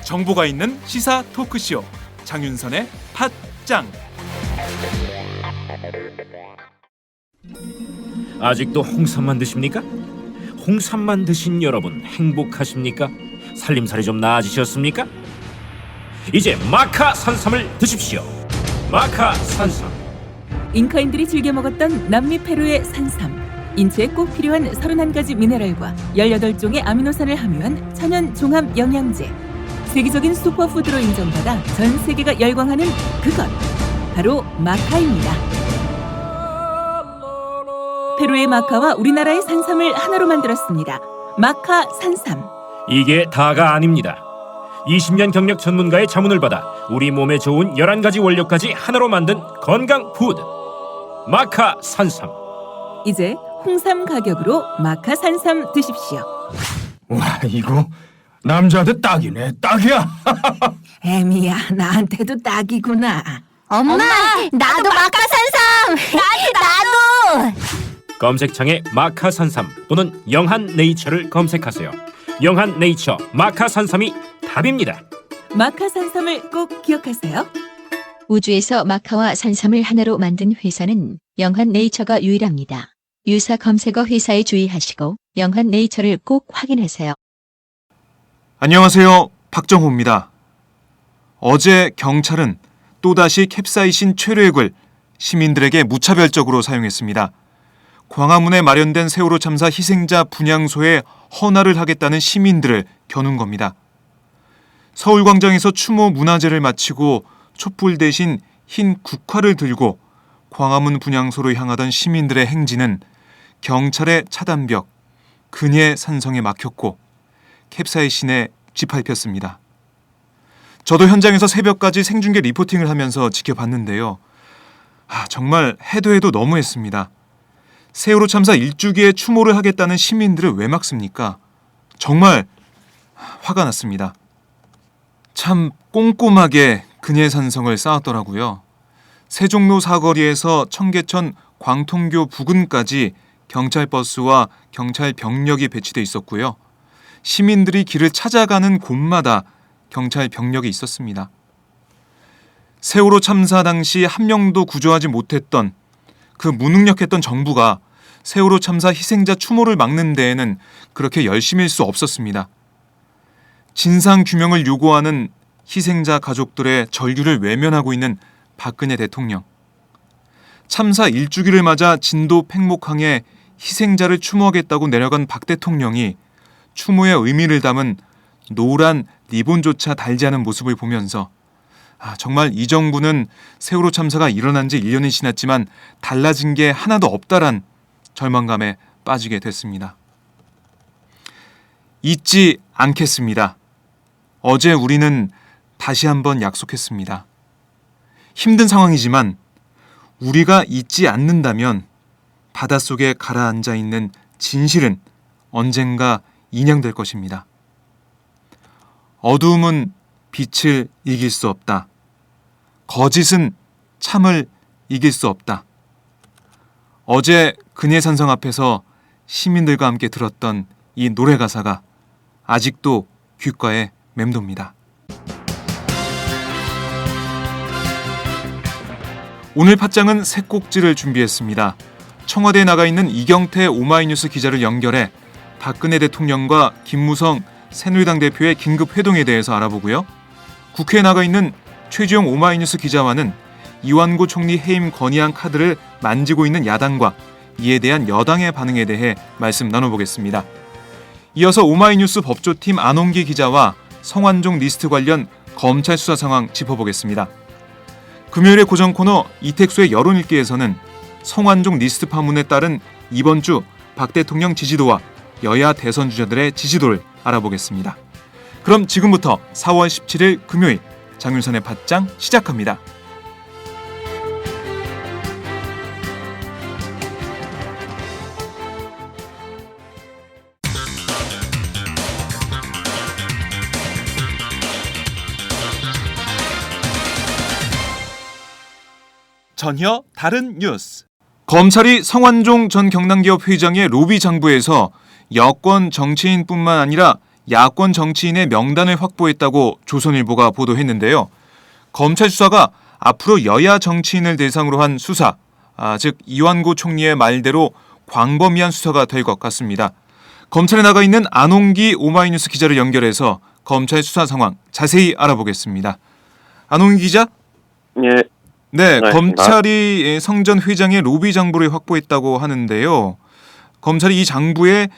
정보가 있는 시사 토크쇼 장윤선의 팟짱. 아직도 홍삼만 드십니까? 홍삼만 드신 여러분 행복하십니까? 살림살이 좀 나아지셨습니까? 이제 마카 산삼을 드십시오. 마카 산삼. 잉카인들이 즐겨 먹었던 남미 페루의 산삼. 인체에 꼭 필요한 31가지 미네랄과 18종의 아미노산을 함유한 천연 종합 영양제. 세계적인 슈퍼푸드로 인정받아 전 세계가 열광하는 그것 바로 마카입니다. 페루의 마카와 우리나라의 산삼을 하나로 만들었습니다. 마카 산삼. 이게 다가 아닙니다. 20년 경력 전문가의 자문을 받아 우리 몸에 좋은 11가지 원료까지 하나로 만든 건강 푸드 마카 산삼. 이제 홍삼 가격으로 마카 산삼 드십시오. 와, 이거 남자한테 딱이네. 딱이야. 애미야, 나한테도 딱이구나. 엄마, 나도 마카산삼. 나도. 검색창에 마카 산삼 또는 영한 네이처를 검색하세요. 영한 네이처 마카 산삼이 답입니다. 마카 산삼을 꼭 기억하세요. 우주에서 마카와 산삼을 하나로 만든 회사는 영한 네이처가 유일합니다. 유사 검색어 회사에 주의하시고 영한 네이처를 꼭 확인하세요. 안녕하세요, 박정호입니다. 어제 경찰은 또다시 캡사이신 최루액을 시민들에게 무차별적으로 사용했습니다. 광화문에 마련된 세월호 참사 희생자 분향소에 헌화를 하겠다는 시민들을 겨눈 겁니다. 서울광장에서 추모 문화제를 마치고 촛불 대신 흰 국화를 들고 광화문 분향소로 향하던 시민들의 행진은 경찰의 차단벽, 근예 산성에 막혔고 캡사이신에 짓밟혔습니다. 저도 현장에서 새벽까지 생중계 리포팅을 하면서 지켜봤는데요. 정말 해도 해도 너무했습니다. 세월호 참사 1주기에 추모를 하겠다는 시민들을 왜 막습니까? 정말 화가 났습니다. 참 꼼꼼하게 근예산성을 쌓았더라고요. 세종로 사거리에서 청계천 광통교 부근까지 경찰버스와 경찰 병력이 배치돼 있었고요. 시민들이 길을 찾아가는 곳마다 경찰 병력이 있었습니다. 세월호 참사 당시 한 명도 구조하지 못했던 그 무능력했던 정부가 세월호 참사 희생자 추모를 막는 데에는 그렇게 열심일 수 없었습니다. 진상규명을 요구하는 희생자 가족들의 절규를 외면하고 있는 박근혜 대통령. 참사 1주기를 맞아 진도 팽목항에 희생자를 추모하겠다고 내려간 박 대통령이 추모의 의미를 담은 노란 리본조차 달지 않은 모습을 보면서 정말 이 정부는 세월호 참사가 일어난 지 1년이 지났지만 달라진 게 하나도 없다란 절망감에 빠지게 됐습니다. 잊지 않겠습니다. 어제 우리는 다시 한번 약속했습니다. 힘든 상황이지만 우리가 잊지 않는다면 바닷속에 가라앉아 있는 진실은 언젠가 인양될 것입니다. 어두움은 빛을 이길 수 없다. 거짓은 참을 이길 수 없다. 어제 근예산성 앞에서 시민들과 함께 들었던 이 노래 가사가 아직도 귓가에 맴돕니다. 오늘 팟짱은 새 꼭지를 준비했습니다. 청와대에 나가 있는 이경태 오마이뉴스 기자를 연결해 박근혜 대통령과 김무성 새누리당 대표의 긴급 회동에 대해서 알아보고요. 국회에 나가 있는 최지용 오마이뉴스 기자와는 이완구 총리 해임 건의안 카드를 만지고 있는 야당과 이에 대한 여당의 반응에 대해 말씀 나눠보겠습니다. 이어서 오마이뉴스 법조팀 안홍기 기자와 성완종 리스트 관련 검찰 수사 상황 짚어보겠습니다. 금요일의 고정 코너 이택수의 여론일기에서는 성완종 리스트 파문에 따른 이번 주 박 대통령 지지도와 여야 대선 주자들의 지지도를 알아보겠습니다. 그럼 지금부터 4월 17일 금요일 장윤선의 팟짱 시작합니다. 전혀 다른 뉴스. 검찰이 성완종 전 경남기업 회장의 로비 장부에서 여권 정치인뿐만 아니라 야권 정치인의 명단을 확보했다고 조선일보가 보도했는데요. 검찰 수사가 앞으로 여야 정치인을 대상으로 한 수사, 즉 이완구 총리의 말대로 광범위한 수사가 될 것 같습니다. 검찰에 나가 있는 안홍기 오마이뉴스 기자를 연결해서 검찰 수사 상황 자세히 알아보겠습니다. 안홍기 기자? 예, 네, 네, 검찰이 성전 회장의 로비 장부를 확보했다고 하는데요. 검찰이 이 장부에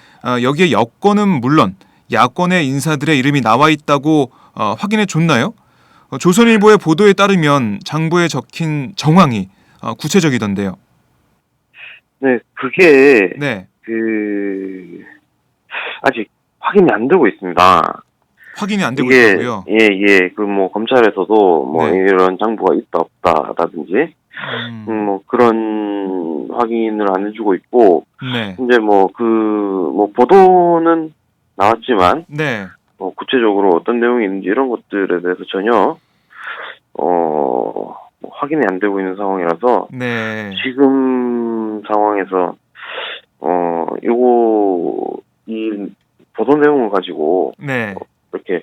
여기에 여권은 물론 야권의 인사들의 이름이 나와 있다고 확인해 줬나요? 조선일보의 보도에 따르면 장부에 적힌 정황이 구체적이던데요. 네, 그게 네, 아직 확인이 안 되고 있습니다. 확인이 안 되고 이게 있다고요. 예, 그 뭐 검찰에서도 뭐 네. 이런 장부가 있다 없다라든지 뭐 그런 확인을 안 해주고 있고 네, 이제 뭐 보도는 나왔지만 네, 뭐 구체적으로 어떤 내용이 있는지 이런 것들에 대해서 전혀 뭐 확인이 안 되고 있는 상황이라서 네, 지금 상황에서 이 보도 내용을 가지고 네. 이렇게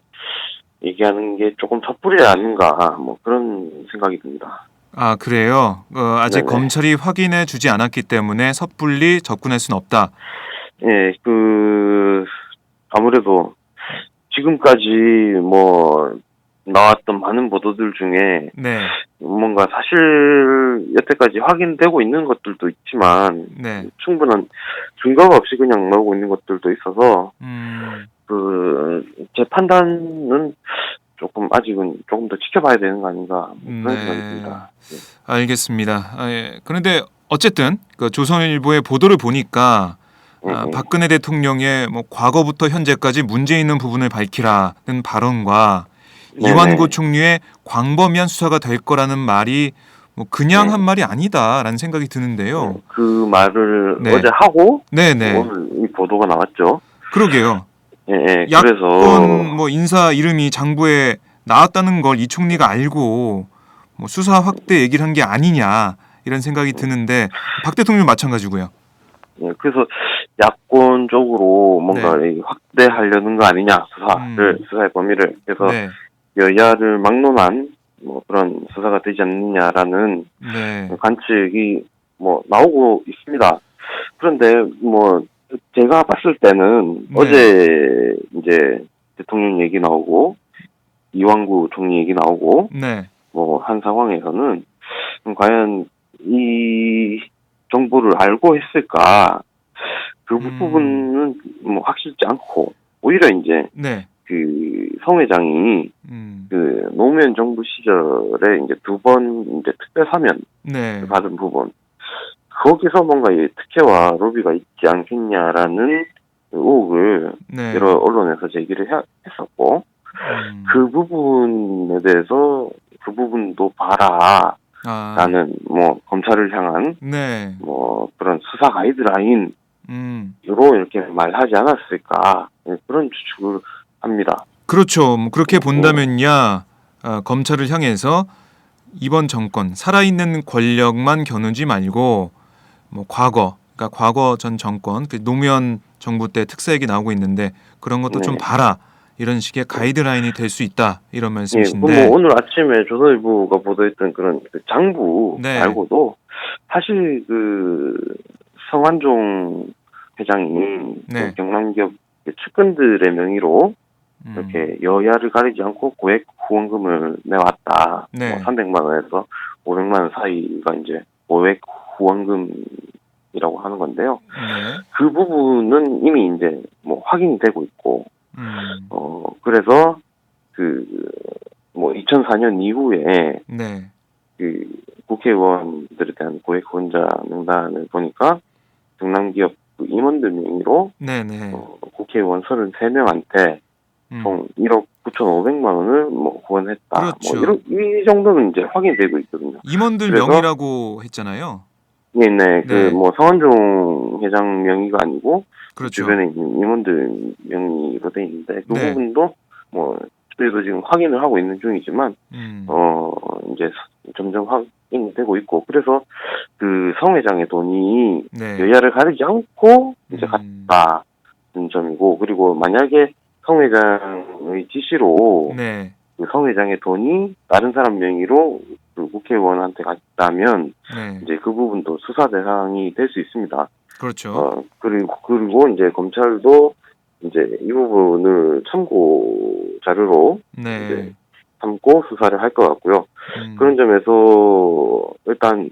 얘기하는 게 조금 섣불이 아닌가 뭐 그런 생각이 듭니다. 아, 그래요? 아직 네네. 검찰이 확인해 주지 않았기 때문에 섣불리 접근할 수는 없다. 예, 아무래도 지금까지 뭐 나왔던 많은 보도들 중에 네, 뭔가 사실 여태까지 확인되고 있는 것들도 있지만 네, 충분한 증거가 없이 그냥 나오고 있는 것들도 있어서 제 판단은 아직은 조금 더 지켜봐야 되는 거 아닌가 뭐 그런 생각이 듭니다. 알겠습니다. 예. 그런데 어쨌든 그 조선일보의 보도를 보니까 박근혜 대통령의 뭐 과거부터 현재까지 문제 있는 부분을 밝히라는 발언과 네네. 이완구 총리의 광범위한 수사가 될 거라는 말이 뭐 그냥 네. 한 말이 아니다라는 생각이 드는데요. 그 말을 네. 어제 하고 네네. 오늘 이 보도가 나왔죠. 그러게요. 예, 야권 그래서 뭐 인사 이름이 장부에 나왔다는 걸 이 총리가 알고 뭐 수사 확대 얘기를 한 게 아니냐 이런 생각이 드는데 박 대통령 마찬가지고요. 예, 그래서 야권 쪽으로 뭔가 네. 이 확대하려는 거 아니냐 수사의 범위를 그래서 네, 여야를 막론한 뭐 그런 수사가 되지 않느냐라는 네, 관측이 뭐 나오고 있습니다. 그런데 뭐 제가 봤을 때는 네. 어제 이제 대통령 얘기 나오고 이완구 총리 얘기 나오고 네, 뭐 한 상황에서는 과연 이 정보를 알고 했을까 그 부분은 뭐 확실치 않고 오히려 이제 네, 그 성 회장이 그 노무현 정부 시절에 이제 2번 이제 특별 사면 네, 받은 부분 거기서 뭔가 이 특혜와 로비가 있지 않겠냐라는 의혹을 네, 여러 언론에서 제기를 했었고 그 부분에 대해서 그 부분도 봐라 라는 뭐 검찰을 향한 네, 뭐 그런 수사 가이드라인으로 이렇게 말하지 않았을까 그런 추측을 합니다. 그렇죠. 뭐 그렇게 본다면야 검찰을 향해서 이번 정권 살아있는 권력만 겨누지 말고 뭐 그러니까 과거 전 정권 그 노무현 정부 때 특사얘기 나오고 있는데 그런 것도 좀 네. 봐라 이런 식의 가이드라인이 될 수 있다 이런 예, 말씀이신데 뭐 오늘 아침에 조선일보가 보도했던 그런 그 장부 네. 말고도 사실 그 성완종 회장이 네. 그 경남기업 측근들의 명의로 이렇게 여야를 가리지 않고 고액 후원금을 내왔다. 네. 뭐 300만 원에서 500만 원 사이가 이제 고액 후원금이라고 하는 건데요. 네. 그 부분은 이미 이제 뭐 확인이 되고 있고, 그래서 뭐 2004년 이후에 네. 그 국회의원들에 대한 고액 후원자 명단을 보니까 경남기업 그 임원들 명의로 네네. 국회의원 33명한테 총 1억 9,500만 원을 뭐 후원했다. 그렇죠. 뭐 이 정도는 이제 확인되고 있거든요. 임원들 그래서- 명의라고 했잖아요. 네. 네. 뭐 성완종 회장 명의가 아니고 그렇죠. 주변에 있는 임원들 명의로 돼 있는데 그 네. 부분도 뭐 저희도 지금 확인을 하고 있는 중이지만 음. 이제 점점 확인이 되고 있고, 그래서 그 성 회장의 돈이 네. 여야를 가리지 않고 이제 갔다는 점이고, 그리고 만약에 성 회장의 지시로 네. 그 성 회장의 돈이 다른 사람 명의로 그 국회의원한테 갔다면 네. 이제 그 부분도 수사 대상이 될 수 있습니다. 그렇죠. 그리고 이제 검찰도 이제 이 부분을 참고 자료로 네. 이제 삼고 수사를 할 것 같고요. 그런 점에서 일단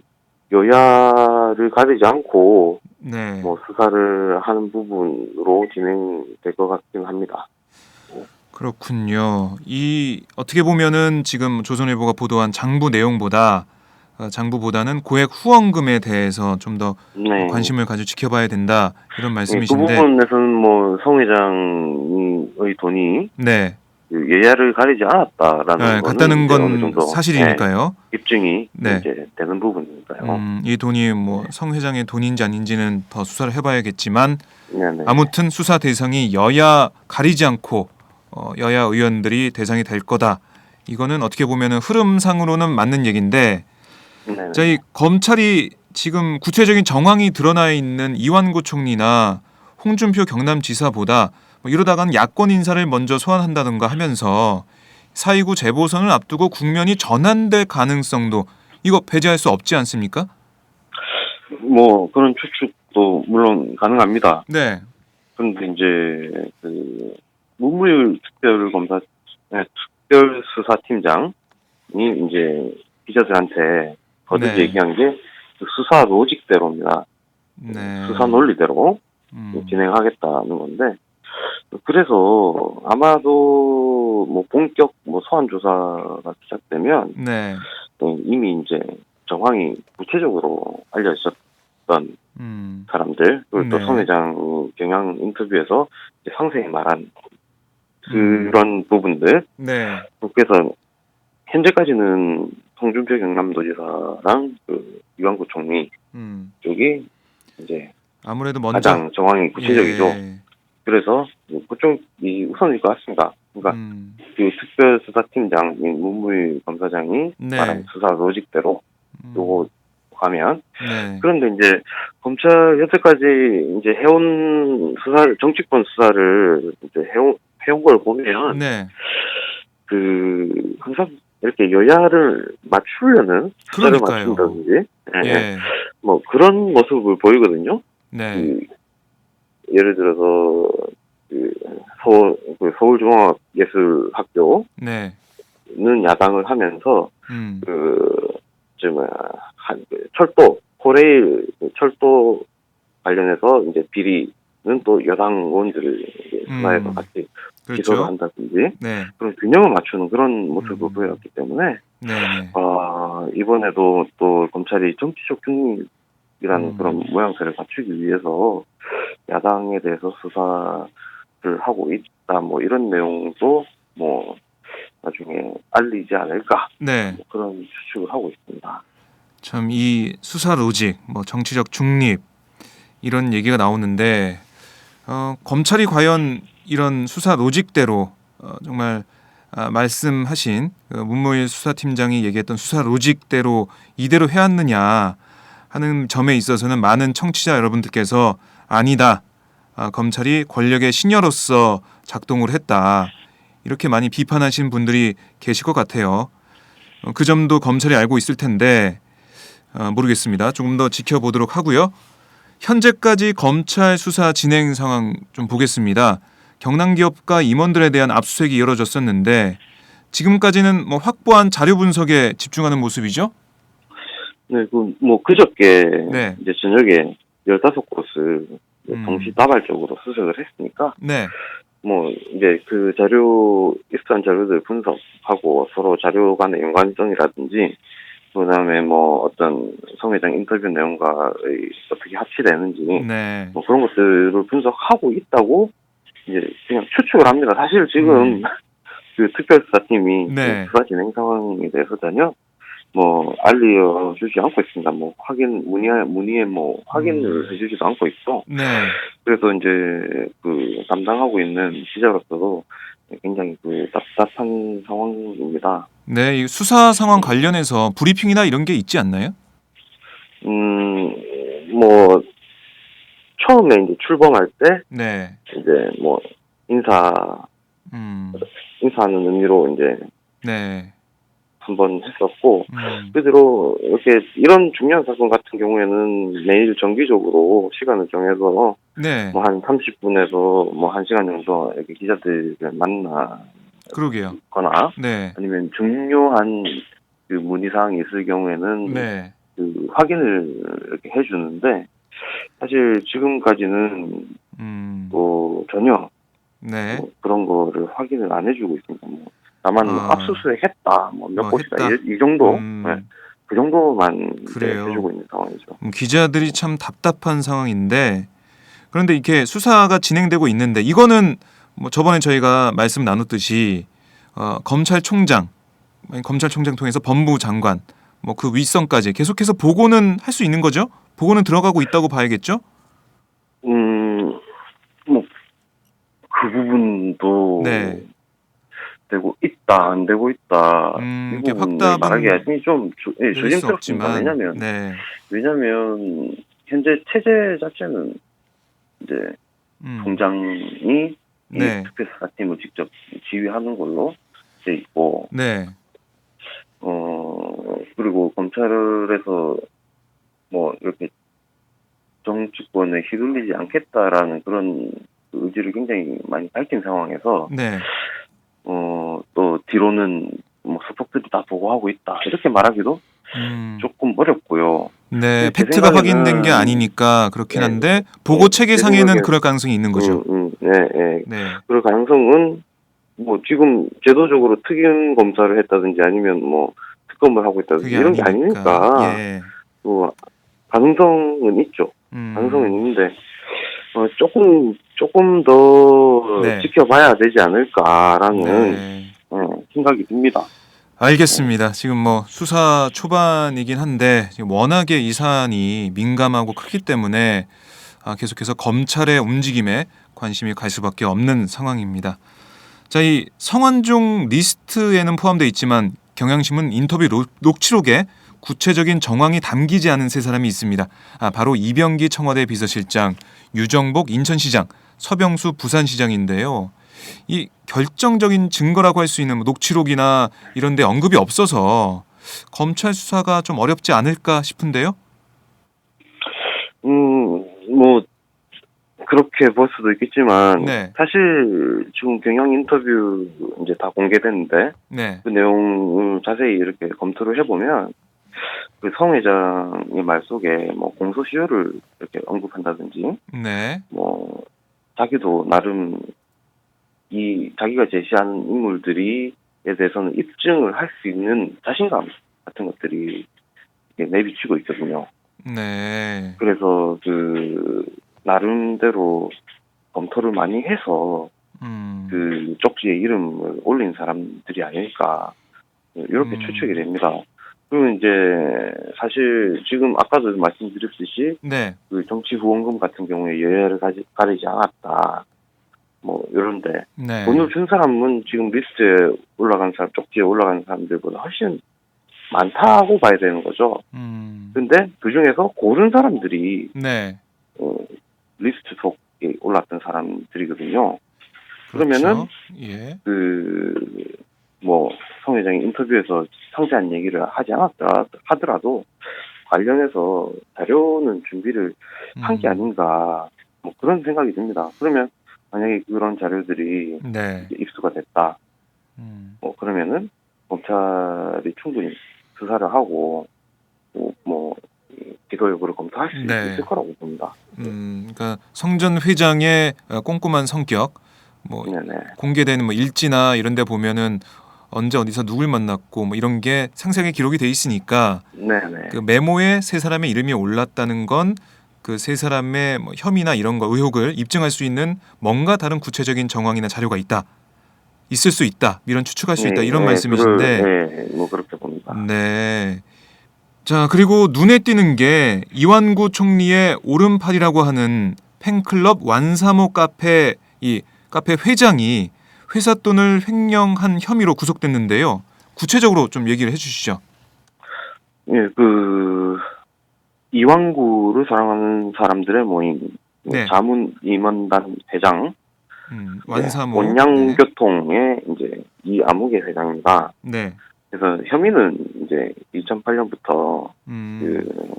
여야를 가리지 않고 네. 뭐 수사를 하는 부분으로 진행될 것 같긴 합니다. 그렇군요. 이 어떻게 보면은 지금 조선일보가 보도한 장부보다는 고액 후원금에 대해서 좀 더 네. 관심을 가지고 지켜봐야 된다 이런 그 말씀이신데. 부분에서는 뭐 성 회장의 돈이 네. 그 여야를 가리지 않았다라는 거는 같다는 이제 어느 건 정도 사실이니까요. 입증이 네. 이제 되는 부분이니까요. 이 돈이 뭐 성 회장의 돈인지 아닌지는 더 수사를 해봐야겠지만 네네. 아무튼 수사 대상이 여야 가리지 않고 여야 의원들이 대상이 될 거다. 이거는 어떻게 보면은 흐름상으로는 맞는 얘기인데, 네네. 자, 이 검찰이 지금 구체적인 정황이 드러나 있는 이완구 총리나 홍준표 경남지사보다 뭐 이러다간 야권 인사를 먼저 소환한다든가 하면서 4.29 재보선을 앞두고 국면이 전환될 가능성도 이거 배제할 수 없지 않습니까? 뭐 그런 추측도 물론 가능합니다. 네. 그런데 이제 그 문무일 특별수사팀장이 이제 기자들한테 거듭 네. 얘기한 게 그 수사 로직대로입니다. 네. 수사 논리대로 음. 진행하겠다는 건데, 그래서 아마도 뭐 본격 뭐 소환 조사가 시작되면 네. 이미 이제 정황이 구체적으로 알려졌던 사람들, 그리고 또 네. 성 회장 경향 인터뷰에서 이제 상세히 말한 그런 부분들. 네. 그래서 현재까지는 홍준표 경남도지사랑 그 이완구 총리 쪽이 이제 아무래도 먼저 가장 정황이 구체적이죠. 예. 그래서 그쪽이 우선일 것 같습니다. 그러니까 그 특별수사팀장인 문무일 검사장이 네. 말한 수사 로직대로 요거 가면. 네. 그런데 이제 검찰 여태까지 이제 해온 정치권 수사를 이제 해온 걸 보면 네. 그 항상 이렇게 여야를 맞추려는 수사를 그러니까요. 맞춘다든지, 예. 뭐 그런 모습을 보이거든요. 네. 예를 들어서 그 서울중앙예술학교는 네. 야당을 하면서 철도 관련해서 이제 비리는 또 여당 의원들을 수사해서 같이 그렇죠. 기소를 한다든지, 네. 그런 균형을 맞추는 그런 모습을 보였기 때문에 네. 이번에도 또 검찰이 정치적 중립이라는 그런 모양새를 갖추기 위해서 야당에 대해서 수사를 하고 있다, 뭐 이런 내용도 뭐 나중에 알리지 않을까, 네. 뭐 그런 추측을 하고 있습니다. 참 이 수사 로직, 뭐 정치적 중립 이런 얘기가 나오는데 검찰이 과연 이런 수사 로직대로 정말 말씀하신 그 문무일 수사팀장이 얘기했던 수사 로직대로 이대로 해왔느냐 하는 점에 있어서는 많은 청취자 여러분들께서 아니다. 검찰이 권력의 신여로서 작동을 했다. 이렇게 많이 비판하신 분들이 계실 것 같아요. 그 점도 검찰이 알고 있을 텐데 모르겠습니다. 조금 더 지켜보도록 하고요. 현재까지 검찰 수사 진행 상황 좀 보겠습니다. 경남기업가 임원들에 대한 압수수색이 이뤄졌었는데 지금까지는 뭐 확보한 자료 분석에 집중하는 모습이죠? 네, 그저께 네. 이제 저녁에 15곳을 동시다발적으로 수색을 했으니까, 네. 뭐 이제 그 입수한 자료들 분석하고 서로 자료 간의 연관성이라든지, 그다음에 뭐 어떤 성 회장 인터뷰 내용과 어떻게 합치되는지, 네. 뭐 그런 것들을 분석하고 있다고 이제 그냥 추측을 합니다. 사실 지금 그 특별수사팀이 네. 수사 진행 상황에 대해서 전혀 뭐 알려주지 않고 있습니다. 뭐 문의에 뭐 확인을 해주지도 않고 있고. 네. 그래서 이제 그 담당하고 있는 기자로서도 굉장히 그 답답한 상황입니다. 네, 이 수사 상황 관련해서 브리핑이나 이런 게 있지 않나요? 뭐 처음에 이제 출범할 때 네. 이제 뭐 인사하는 음. 의미로 이제 네. 한번 했었고, 음. 그대로 이렇게 이런 중요한 사건 같은 경우에는 매일 정기적으로 시간을 정해서 네. 뭐 한 30분에서 뭐 1시간 정도 이렇게 기자들을 만나거나 그러게요. 네. 아니면 중요한 그 문의사항이 있을 경우에는 네. 그 확인을 이렇게 해주는데, 사실 지금까지는 뭐 전혀 네. 뭐 그런 거를 확인을 안 해주고 있습니다. 뭐 다만 뭐 압수수색했다, 뭐 몇 곳이다, 했다. 이 정도, 네, 그 정도만 이제 그래요. 해주고 있는 상황이죠. 기자들이 참 답답한 상황인데, 그런데 이렇게 수사가 진행되고 있는데 이거는 뭐 저번에 저희가 말씀 나눴듯이 검찰총장 통해서 법무장관 뭐 그 윗선까지 계속해서 보고는 할 수 있는 거죠? 보고는 들어가고 있다고 봐야겠죠? 뭐 그 부분도 네. 되고 있다, 안 되고 있다, 이 이렇게 부분을 확답은 말하기 좀 낼 수 조심스럽습니다. 없지만, 네. 왜냐면 현재 체제 자체는 이제 총장이 네. 이 특별수사팀을 직접 지휘하는 걸로 돼 있고, 네. 그리고 검찰에서 뭐 이렇게 정치권에 휘둘리지 않겠다라는 그런 의지를 굉장히 많이 밝힌 상황에서, 네. 또 뒤로는 뭐 수석들이 다 보고하고 있다, 이렇게 말하기도 조금 어렵고요. 네, 제 팩트가 생각에는- 확인된 게 아니니까 그렇긴 네. 한데 보고 체계상에는 생각에는- 그럴 가능성이 있는 거죠. 네. 네. 그럴 가능성은 뭐 지금 제도적으로 특임 검사를 했다든지 아니면 뭐 특검을 하고 있다든지 그게 이런 게 아니니까. 아니니까 예. 뭐 가능성은 있죠. 가능성은 있는데 조금 더 네. 지켜봐야 되지 않을까라는 네. 생각이 듭니다. 알겠습니다. 지금 뭐 수사 초반이긴 한데 지금 워낙에 이 사안이 민감하고 크기 때문에 계속해서 검찰의 움직임에 관심이 갈 수밖에 없는 상황입니다. 자, 이 성완종 리스트에는 포함되어 있지만 경향신문 인터뷰 녹취록에 구체적인 정황이 담기지 않은 세 사람이 있습니다. 바로 이병기 청와대 비서실장, 유정복 인천시장, 서병수 부산시장인데요. 이 결정적인 증거라고 할 수 있는 녹취록이나 이런 데 언급이 없어서 검찰 수사가 좀 어렵지 않을까 싶은데요. 뭐 그렇게 볼 수도 있겠지만, 네. 사실 지금 경향 인터뷰 이제 다 공개됐는데 네. 그 내용을 자세히 이렇게 검토를 해보면 그 성 회장의 말 속에 뭐 공소시효를 이렇게 언급한다든지, 네. 뭐 자기도 나름 이 자기가 제시한 인물들이에 대해서는 입증을 할 수 있는 자신감 같은 것들이 이렇게 내비치고 있거든요. 네. 그래서 그 나름대로 검토를 많이 해서 그 쪽지에 이름을 올린 사람들이 아닐까, 이렇게 추측이 됩니다. 그리고 이제 사실 지금 아까도 말씀드렸듯이 네. 그 정치 후원금 같은 경우에 여야를 가리지 않았다, 뭐 이런데 네. 돈을 준 사람은 지금 리스트에 올라간 사람, 쪽지에 올라간 사람들보다 훨씬 많다고 봐야 되는 거죠. 근데 그 중에서 고른 사람들이 네. 리스트 속에 올랐던 사람들이거든요. 그렇죠. 그러면은 예. 뭐 성 회장이 인터뷰에서 상세한 얘기를 하지 않았다 하더라도 관련해서 자료는 준비를 한 게 아닌가, 뭐 그런 생각이 듭니다. 그러면 만약에 그런 자료들이 네. 입수가 됐다, 뭐 그러면은 검찰이 충분히 수사를 하고 뭐 기소 여부를 검토할 수 네. 있을 거라고 봅니다. 그러니까 성 전 회장의 꼼꼼한 성격, 뭐 네네. 공개되는 뭐 일지나 이런 데 보면은 언제 어디서 누굴 만났고 뭐 이런 게 상세하게 기록이 돼 있으니까 네네. 그 메모에 세 사람의 이름이 올랐다는 건 그 세 사람의 뭐 혐의나 이런 거 의혹을 입증할 수 있는 뭔가 다른 구체적인 정황이나 자료가 있을 수 있다, 이런 추측할 수 있다, 이런 말씀이신데. 네, 뭐 그렇게 봅니다. 네. 자, 그리고 눈에 띄는 게 이완구 총리의 오른팔이라고 하는 팬클럽 완사모 카페, 이 카페 회장이 회사 돈을 횡령한 혐의로 구속됐는데요. 구체적으로 좀 얘기를 해주시죠. 예, 이왕구를 사랑하는 사람들의 모임, 네. 자문임원단 회장, 완사모. 온양교통의 이제 이아무개 회장입니다. 네. 그래서 혐의는 이제 2008년부터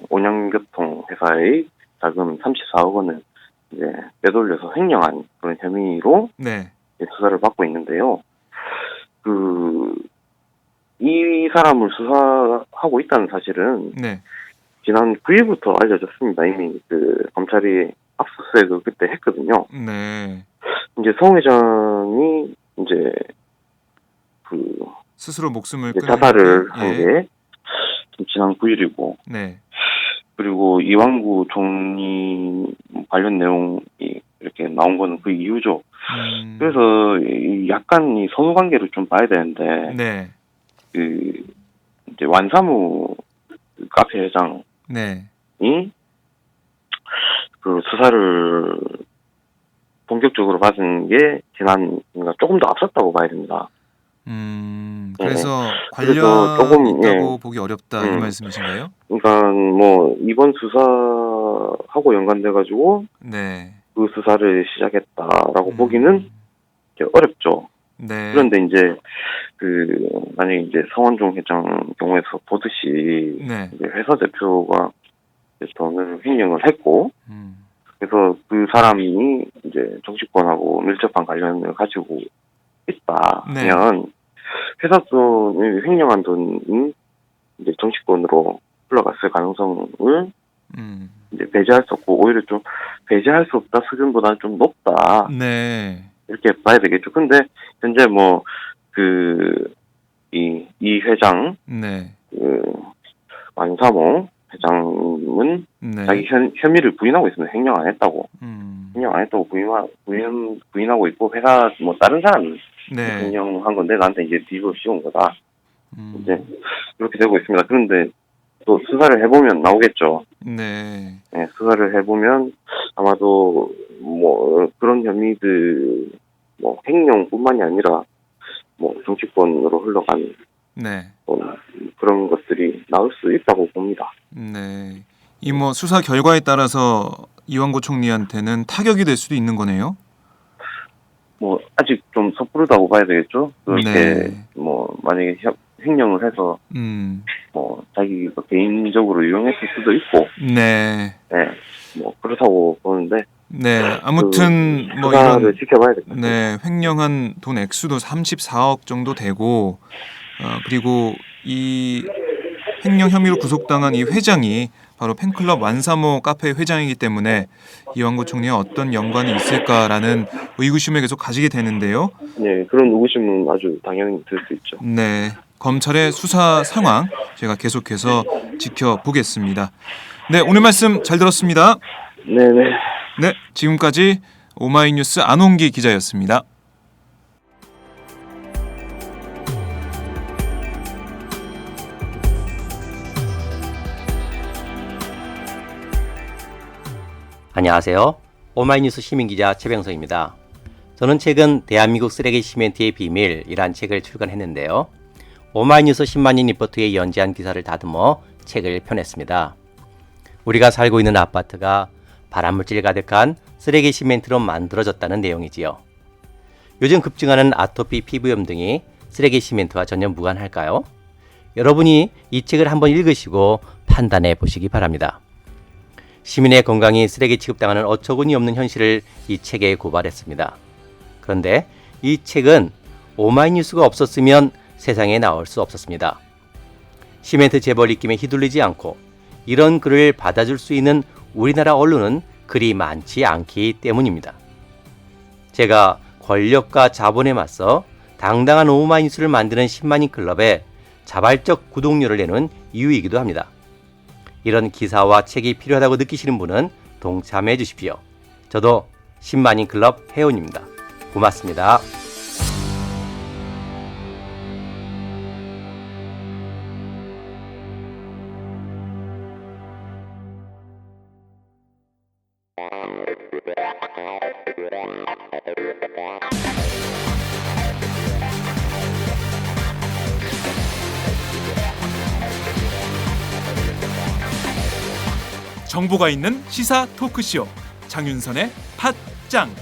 온양교통 회사의 자금 34억 원을 이제 빼돌려서 횡령한 그런 혐의로 네. 수사를 받고 있는데요. 이 사람을 수사하고 있다는 사실은 네. 지난 9일부터 알려졌습니다. 이미 검찰이 압수수색을 그때 했거든요. 네. 이제 성 회장이 이제 스스로 목숨을 이제 끊은 자살을 게, 한 게 지난 9일이고, 네. 그리고 이완구 총리 관련 내용이 이렇게 나온 거는 그 이유죠. 그래서 약간 이 선후 관계를 좀 봐야 되는데, 네. 이제 완사무 카페 회장이 네. 수사를 본격적으로 받은 게 그러니까 조금 더 앞섰다고 봐야 됩니다. 그래서 그래서 관련 조금, 있다고 보기 어렵다 이 말씀이신가요? 그러니까 뭐 이번 수사하고 연관돼가지고 네. 그 수사를 시작했다라고 보기는 이제 어렵죠. 네. 그런데 이제 만약에 이제 성원종 회장 경우에서 보듯이 네. 이제 회사 대표가 이제 돈을 횡령을 했고, 그래서 그 사람이 이제 정치권하고 밀접한 관련을 가지고 있다면 회사 돈을 횡령한 돈이 이제 정치권으로 흘러갔을 가능성을 이제 배제할 수 없고, 오히려 좀 배제할 수 없다 수준보다는 좀 높다. 네. 이렇게 봐야 되겠죠. 근데 현재 뭐 이 회장 네. 완사모 회장은 네. 자기 혐의를 부인하고 있습니다. 횡령 안 했다고. 음. 횡령 안 했다고 부인하고 있고, 회사 뭐 다른 사람이 네. 횡령한 건데 나한테 이제 뒤집어 씌운 거다. 이제 이렇게 되고 있습니다. 그런데 또 수사를 해보면 나오겠죠. 네. 네, 수사를 해보면 아마도 뭐 그런 혐의들, 뭐 횡령뿐만이 아니라 뭐 정치권으로 흘러간 네. 그런 것들이 나올 수 있다고 봅니다. 네. 이 뭐 수사 결과에 따라서 이완구 총리한테는 타격이 될 수도 있는 거네요. 뭐 아직 좀 섣부르다고 봐야 되겠죠. 그렇게 네. 뭐 만약에 횡령을 해서 뭐 자기가 개인적으로 이용했을 수도 있고, 네. 네, 뭐 그렇다고 보는데, 네. 아무튼 뭐 수사를 이런 지켜봐야 될 것 같아요. 네, 횡령한 돈 액수도 34억 정도 되고, 그리고 이 횡령 혐의로 구속당한 이 회장이 바로 팬클럽 완사모 카페 회장이기 때문에 이완구 총리와 어떤 연관이 있을까라는 의구심을 계속 가지게 되는데요. 네, 그런 의구심은 아주 당연히 들 수 있죠. 네, 검찰의 수사 상황 제가 계속해서 지켜보겠습니다. 네, 오늘 말씀 잘 들었습니다. 네네. 네, 지금까지 오마이뉴스 안홍기 기자였습니다. 안녕하세요. 오마이뉴스 시민기자 최병석입니다. 저는 최근 대한민국 쓰레기 시멘트의 비밀이란 책을 출간했는데요. 오마이뉴스 10만인 리포트에 연재한 기사를 다듬어 책을 펴냈습니다. 우리가 살고 있는 아파트가 발암물질 가득한 쓰레기 시멘트로 만들어졌다는 내용이지요. 요즘 급증하는 아토피, 피부염 등이 쓰레기 시멘트와 전혀 무관할까요? 여러분이 이 책을 한번 읽으시고 판단해 보시기 바랍니다. 시민의 건강이 쓰레기 취급당하는 어처구니 없는 현실을 이 책에 고발했습니다. 그런데 이 책은 오마이뉴스가 없었으면 세상에 나올 수 없었습니다. 시멘트 재벌 입김에 휘둘리지 않고 이런 글을 받아줄 수 있는 우리나라 언론은 그리 많지 않기 때문입니다. 제가 권력과 자본에 맞서 당당한 오마이뉴스를 만드는 10만인 클럽에 자발적 구독료를 내는 이유이기도 합니다. 이런 기사와 책이 필요하다고 느끼시는 분은 동참해 주십시오. 저도 10만인 클럽 회원입니다. 고맙습니다. 정보가 있는 시사 토크쇼 장윤선의 팟짱.